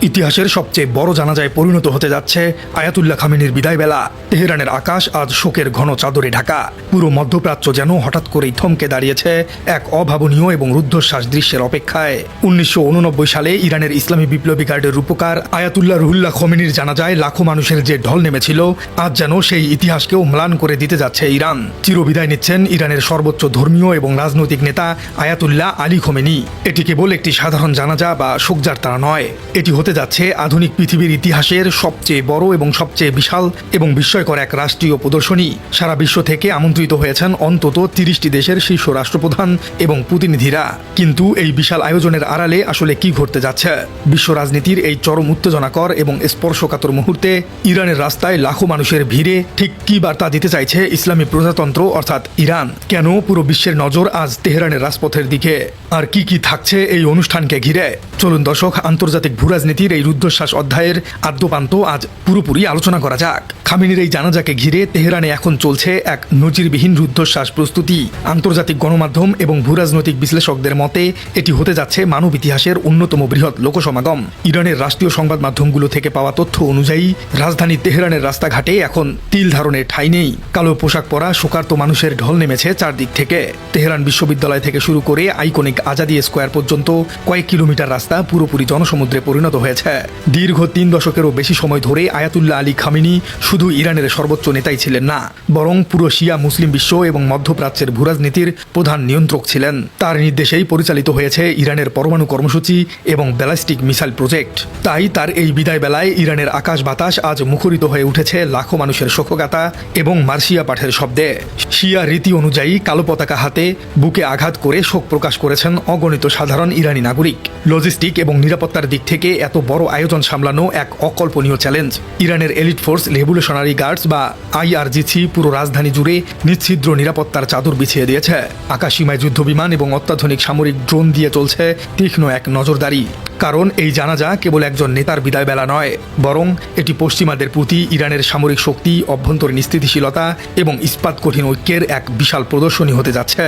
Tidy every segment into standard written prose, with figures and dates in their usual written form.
ইতিহাসের সবচেয়ে বড় জানাজায় পরিণত হতে যাচ্ছে আয়াতুল্লাহ খামেনির বিদায় বেলা। তেহরানের আকাশ আজ শোকের ঘন চাদরে ঢাকা। পুরো মধ্যপ্রাচ্য যেন হঠাৎ করেই থমকে দাঁড়িয়েছে এক অভাবনীয় এবং রুদ্ধশ্বাস দৃশ্যের অপেক্ষায়। 1989 সালে ইরানের ইসলামী বিপ্লবী গার্ডের রূপকার আয়াতুল্লাহ রুহুল্লাহ খোমেনির জানাজায় লাখো মানুষের যে ঢল নেমেছিল, আজ যেন সেই ইতিহাসকেও ম্লান করে দিতে যাচ্ছে ইরান। চিরবিদায় নিচ্ছেন ইরানের সর্বোচ্চ ধর্মীয় এবং রাজনৈতিক নেতা আয়াতুল্লাহ আলী খোমেনি। এটি কেবল একটি সাধারণ জানাজা বা শোকযাত্রা নয়, এটি হতে যাচ্ছে আধুনিক পৃথিবীর ইতিহাসের সবচেয়ে বড় এবং সবচেয়ে বিশাল এবং বিস্ময়কর এক রাষ্ট্রীয় প্রদর্শনী। সারা বিশ্ব থেকে আমন্ত্রিত হয়েছেন অন্তত 30টি দেশের শীর্ষ রাষ্ট্রপ্রধান এবং প্রতিনিধিরা। কিন্তু এই বিশাল আয়োজনের আড়ালে আসলে কি ঘটতে যাচ্ছে? বিশ্ব রাজনীতির এই চরম উত্তেজনাকর এবং স্পর্শকাতর মুহূর্তে ইরানের রাস্তায় লাখো মানুষের ভিড়ে ঠিক কি বার্তা দিতে চাইছে ইসলামী প্রজাতন্ত্র অর্থাৎ ইরান? কেন পুরো বিশ্বের নজর আজ তেহরানের রাজপথের দিকে? আর কি কি থাকছে এই অনুষ্ঠানকে ঘিরে? চলুন দর্শক, আন্তর্জাতিক ভূরাজনীতির এই রুদ্ধশ্বাস অধ্যায়ের আদ্যপান্ত আজ পুরোপুরি আলোচনা করা যাক। খামেনির এই জানাজাকে ঘিরে তেহরানে এখন চলছে এক নজিরবিহীন রুদ্ধশ্বাস প্রস্তুতি। আন্তর্জাতিক গণমাধ্যম এবং ভূরাজনৈতিক বিশ্লেষকদের মতে এটি হতে যাচ্ছে মানব ইতিহাসের অন্যতম বৃহৎ লোকসমাগম। ইরানের রাষ্ট্রীয় সংবাদ মাধ্যমগুলো থেকে পাওয়া তথ্য অনুযায়ী রাজধানী তেহরানের রাস্তাঘাটে এখন তিল ধারণের ঠাঁই নেই। কালো পোশাক পরা শোকার্ত মানুষের ঢল নেমেছে চারদিক থেকে। তেহরান বিশ্ববিদ্যালয় থেকে শুরু করে আইকনিক আজাদি স্কোয়ার পর্যন্ত কয়েক কিলোমিটার রাস্তা পুরোপুরি জনসমুদ্রে পরিণত হয়েছে। দীর্ঘ 3 দশকেরও বেশি সময় ধরে আয়াতুল্লাহ আলী খামেনি শুধু ইরানের সর্বোচ্চ নেতাই ছিলেন না, বরং পুরো শিয়া মুসলিম বিশ্ব এবং মধ্যপ্রাচ্যের ভূরাজনীতির প্রধান নিয়ন্ত্রক ছিলেন। তার নির্দেশেই পরিচালিত হয়েছে ইরানের পরমাণু কর্মসূচি এবং ব্যালিস্টিক মিসাইল প্রজেক্ট। তাই তার এই বিদায় বেলায় ইরানের আকাশ বাতাস আজ মুখরিত হয়ে উঠেছে লাখো মানুষের শোকগাথা এবং মার্শিয়া পাঠের শব্দে। শিয়া রীতি অনুযায়ী কালো পতাকা হাতে বুকে আঘাত করে শোক প্রকাশ করেছেন অগণিত সাধারণ ইরানি নাগরিক। লজিস্টিক এবং নিরাপত্তার দিক থেকে এত বড় আয়োজন সামলানো এক অকল্পনীয় চ্যালেঞ্জ। ইরানের এলিট ফোর্স রেভলিউশনারি গার্ডস বা IRGC পুরো রাজধানী জুড়ে নিচ্ছিদ্র নিরাপত্তার চাদর বিছিয়ে দিয়েছে। আকাশসীমায় যুদ্ধবিমান এবং অত্যাধুনিক সামরিক ড্রোন দিয়ে চলছে তীক্ষ্ণ এক নজরদারি। কারণ এই জানাজা কেবল একজন নেতার বিদায় বেলা নয়, বরং এটি পশ্চিমাদের প্রতি ইরানের সামরিক শক্তি, অভ্যন্তরীণ স্থিতিশীলতা এবং ইস্পাত কঠিন ঐক্যের এক বিশাল প্রদর্শনী হতে যাচ্ছে।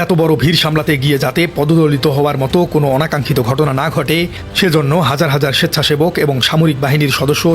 এত বড় ভিড় সামলাতে গিয়ে যাতে পদদলিত হওয়ার মতো কোনো অনাকাঙ্ক্ষিত ঘটনা না ঘটে, সেজন্য হাজার হাজার স্বেচ্ছাসেবক এবং সামরিক বাহিনীর সদস্য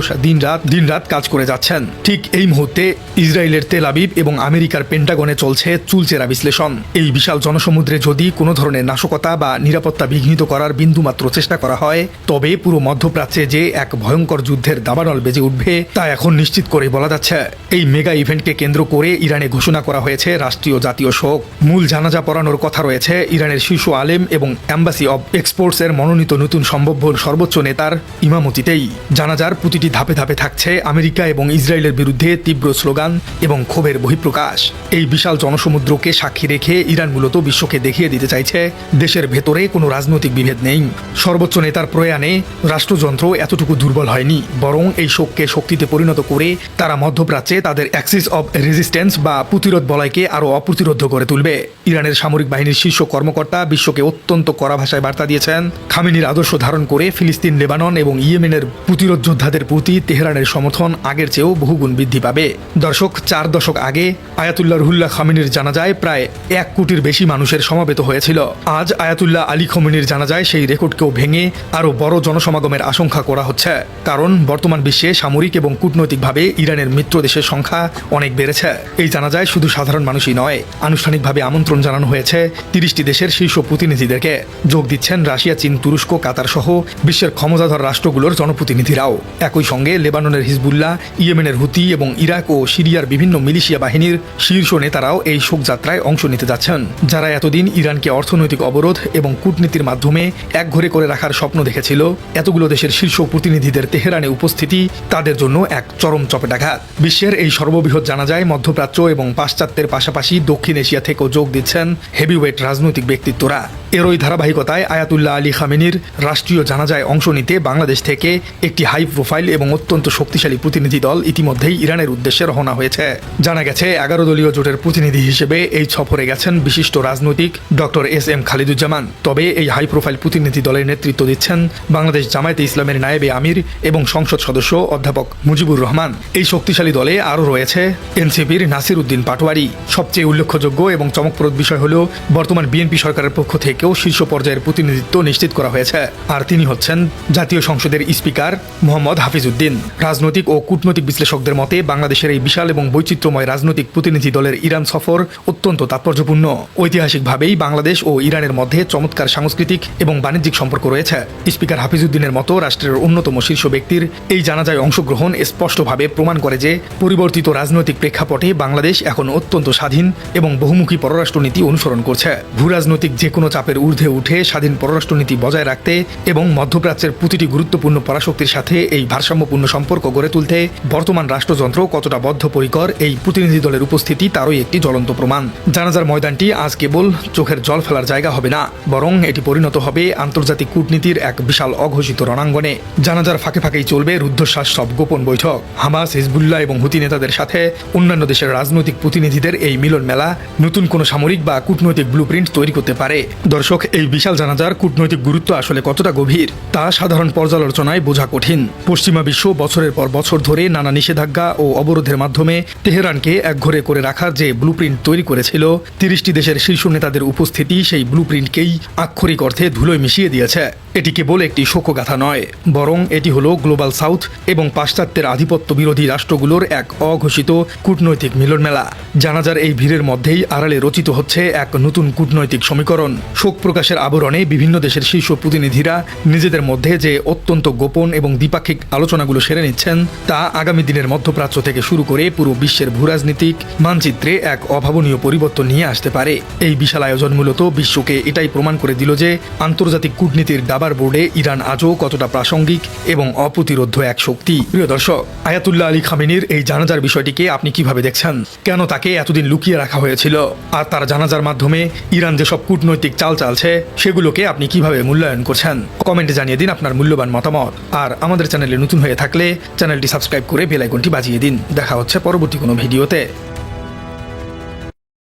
দিনরাত কাজ করে যাচ্ছেন। ঠিক এই মুহূর্তে ইসরায়েলের তেল আবিব এবং আমেরিকার পেন্টাগনে চলছে চুলচেরা বিশ্লেষণ। এই বিশাল জনসমুদ্রে যদি কোনো ধরনের নাশকতা বা নিরাপত্তা বিঘ্নিত করার বিন্দুমাত্র চেষ্টা করা হয়, তবে পুরো মধ্যপ্রাচ্যে যে এক ভয়ঙ্কর যুদ্ধের দাবানল বেজে উঠবে তা এখন নিশ্চিত করে বলা যাচ্ছে। এই মেগা ইভেন্টকে কেন্দ্র করে ইরানে ঘোষণা করা হয়েছে রাষ্ট্রীয় জাতীয় শোক। মূল জানাজা পড়ানোর কথা রয়েছে ইরানের শীর্ষ আলেম এবং অ্যাম্বাসি অব এক্সপোর্টস এর মনোনীত নতুন সম্ভাব্য সর্বোচ্চ নেতার ইমামতিতেই। জানাজার প্রতিটি ধাপে ধাপে থাকছে আমেরিকা এবং ইসরায়েলের বিরুদ্ধে তীব্র স্লোগান এবং ক্ষোভের বহিঃপ্রকাশ। এই বিশাল জনসমুদ্রকে সাক্ষী রেখে ইরান মূলত বিশ্বকে দেখিয়ে দিতে চাইছে দেশের ভেতরে কোনো রাজনৈতিক বিভেদ নেই। সর্বোচ্চ নেতার প্রয়াণে রাষ্ট্রযন্ত্র এতটুকু দুর্বল হয়নি, বরং এই শোককে শক্তিতে পরিণত করে তারা মধ্যপ্রাচ্যে তাদের অ্যাক্সিস অব রেজিস্ট্যান্স বা প্রতিরোধ বলয়কে আরও অপ্রতিরোধ করে তুলবে। ইরানের সামরিক বাহিনীর শীর্ষ কর্মকর্তা বিশ্বকে অত্যন্ত কড়া ভাষায় বার্তা দিয়েছেন, খামেনির আদর্শ ধারণ করে ফিলিস্তিন, লেবানন এবং ইয়েমেনের প্রতিরোধ যোদ্ধাদের প্রতি তেহরানের সমর্থন আগের চেয়েও বহুগুণ বৃদ্ধি পাবে। দর্শক, 4 দশক আগে আয়াতুল্লাহ রুহুল্লাহ খামেনির জানাজায় প্রায় 1 কোটির বেশি মানুষের সমবেত হয়েছিল। আজ আয়াতুল্লাহ আলী খোমেনির জানাজায় সেই রেকর্ডকেও ভেঙে আরও বড় জনসমাগমের আশঙ্কা করা হচ্ছে। কারণ বর্তমান বিশ্বে সামরিক এবং কূটনৈতিকভাবে ইরানের মিত্র দেশের সংখ্যা অনেক বেড়েছে। এই জানাজায় শুধু সাধারণ মানুষই নয়, আনুষ্ঠানিকভাবে আমন্ত্রণ জানানো হয়েছে 30টি দেশের শীর্ষ প্রতিনিধিদেরকে। যোগ দিচ্ছেন রাশিয়া, চীন, তুরস্ক, কাতার সহ বিশ্বের ক্ষমতাধর রাষ্ট্রগুলোর জনপ্রতিনিধিরাও। একই সঙ্গে লেবাননের হিজবুল্লাহ, ইয়েমেনের হুতি এবং ইরাক ও সিরিয়ার বিভিন্ন মিলিশিয়া বাহিনীর শীর্ষ নেতারাও এই শোকযাত্রায় অংশ নিতে যাচ্ছেন। যারা এতদিন ইরানকে অর্থনৈতিক অবরোধ এবং কূটনীতির মাধ্যমে একঘরে করে রাখার স্বপ্ন দেখেছিল, এতগুলো দেশের শীর্ষ প্রতিনিধিদের তেহরানে উপস্থিতি তাদের জন্য এক চরম চপেটাঘাত। বিশ্বের এই সর্ববৃহৎ জানাজায় মধ্যপ্রাচ্য এবং পাশ্চাত্যের পাশাপাশি দক্ষিণ এশিয়া থেকেও যোগ দিচ্ছেন হেভিওয়েট রাজনৈতিক ব্যক্তিত্বরা। এরই ধারাবাহিকতায় আয়াতুল্লাহ আলী খামেনির রাষ্ট্রীয় জানাজায় অংশ নিতে বাংলাদেশ থেকে একটি হাই প্রোফাইল এবং অত্যন্ত শক্তিশালী প্রতিনিধি দল ইতিমধ্যেই ইরানের উদ্দেশ্যে রওনা হয়েছে। জানা গেছে 11 দলীয় জোটের প্রতিনিধি হিসেবে এই সফরে গেছেন বিশিষ্ট রাজনৈতিক ডক্টর SM খালিদুজ্জামান। তবে এই হাই প্রোফাইল প্রতিনিধি দলের নেতৃত্ব দিচ্ছেন বাংলাদেশ জামায়াতে ইসলামের নায়েবে আমির এবং সংসদ সদস্য অধ্যাপক মুজিবুর রহমান। এই শক্তিশালী দলে আরও রয়েছে এনসিপির নাসির উদ্দিন পাটোয়ারি। সবচেয়ে উল্লেখযোগ্য এবং চমকপ্রদ বিষয় হল বর্তমান বিএনপি সরকারের পক্ষ থেকে থেকেও শীর্ষ পর্যায়ের প্রতিনিধিত্ব নিশ্চিত করা হয়েছে। আর তিনি হচ্ছেন জাতীয় সংসদের স্পিকার মোহাম্মদ হাফিজউদ্দিন। রাজনৈতিক ও কূটনৈতিক বিশ্লেষকদের মতে বাংলাদেশের এই বিশাল এবং বৈচিত্র্যময় রাজনৈতিক প্রতিনিধি দলের ইরান সফর অত্যন্ত তাৎপর্যপূর্ণ। ঐতিহাসিকভাবেই বাংলাদেশ ও ইরানের মধ্যে চমৎকার সাংস্কৃতিক এবং বাণিজ্যিক সম্পর্ক রয়েছে। স্পিকার হাফিজউদ্দিনের মতো রাষ্ট্রের অন্যতম শীর্ষ ব্যক্তির এই জানাজায় অংশগ্রহণ স্পষ্টভাবে প্রমাণ করে যে পরিবর্তিত রাজনৈতিক প্রেক্ষাপটে বাংলাদেশ এখন অত্যন্ত স্বাধীন এবং বহুমুখী পররাষ্ট্রনীতি অনুসরণ করছে। ভূরাজনৈতিক যে কোনো চাপের ঊর্ধ্বে উঠে স্বাধীন পররাষ্ট্রনীতি বজায় রাখতে এবং মধ্যপ্রাচ্যের প্রতিটি গুরুত্বপূর্ণ পরাশক্তির সাথে এই ভারসাম্যপূর্ণ সম্পর্ক গড়ে তুলতে বর্তমান রাষ্ট্রযন্ত্র কতটা বদ্ধপরিকর এই প্রতিনিধি দলের উপস্থিতি তারই একটি জ্বলন্ত প্রমাণ। জানাজার ময়দানটি আজ কেবল চোখের জল ফেলার জায়গা হবে না, বরং এটি পরিণত হবে আন্তর্জাতিক কূটনীতির এক বিশাল অঘোষিত রণাঙ্গনে। জানাজার ফাঁকে ফাঁকেই চলবে রুদ্ধশ্বাস সব গোপন বৈঠক। হামাস, হিজবুল্লাহ এবং হুতি নেতাদের সাথে অন্যান্য দেশের রাজনৈতিক প্রতিনিধিদের এই মিলন মেলা নতুন কোনো সামরিক বা কূটনৈতিক ব্লুপ্রিন্ট তৈরি করতে পারে। দর্শক, এই বিশাল জানাজার কূটনৈতিক গুরুত্ব আসলে কতটা গভীর তা সাধারণ পর্যালোচনায় বোঝা কঠিন। পশ্চিমা বিশ্ব বছরের পর বছর ধরে নানা নিষেধাজ্ঞা ও অবরোধের মাধ্যমে তেহরানকে একঘরে করে রাখার যে ব্লুপ্রিন্ট তৈরি করেছিল, 30টি দেশের শীর্ষ নেতাদের উপস্থিতি সেই ব্লুপ্রিন্টকেই আক্ষরিক অর্থে ধুলোয় মিশিয়ে দিয়েছে। এটি কেবল একটি শোকগাথা নয়, বরং এটি হলো গ্লোবাল সাউথ এবং পাশ্চাত্যের আধিপত্য বিরোধী রাষ্ট্রগুলোর এক অঘোষিত কূটনৈতিক মিলনমেলা। জানাজার এই ভিড়ের মধ্যেই আড়ালে রচিত হচ্ছে এক নতুন কূটনৈতিক সমীকরণ। শোক প্রকাশের আবরণে বিভিন্ন দেশের শীর্ষ প্রতিনিধিরা নিজেদের মধ্যে যে অত্যন্ত গোপন এবং দ্বিপাক্ষিক আলোচনাগুলো সেরে নিচ্ছেন, তা আগামী দিনের মধ্যপ্রাচ্য থেকে শুরু করে পুরো বিশ্বের ভূরাজনীতিক মানচিত্রে এক অভাবনীয় পরিবর্তন নিয়ে আসতে পারে। এই বিশাল আয়োজন মূলত বিশ্বকে এটাই প্রমাণ করে দিল যে আন্তর্জাতিক কূটনীতির দাবার বোর্ডে ইরান আজও কতটা প্রাসঙ্গিক এবং অপ্রতিরোধ্য এক শক্তি। প্রিয় দর্শক, আয়াতুল্লাহ আলী খামেনির এই জানাজার বিষয়টিকে আপনি কিভাবে দেখছেন? কেন তাকে এতদিন লুকিয়ে রাখা হয়েছিল? আর তার জানাজার মাধ্যমে ইরান যেসব কূটনৈতিক চাল চালছে সেগুলোকে আপনি কিভাবে মূল্যায়ন করছেন? কমেন্টে জানিয়ে দিন আপনার মূল্যবান মতামত। আর আমাদের চ্যানেলে নতুন হয়ে থাকলে চ্যানেলটি সাবস্ক্রাইব করে বেল আইকনটি বাজিয়ে দিন। দেখা হচ্ছে পরবর্তী কোনো ভিডিওতে।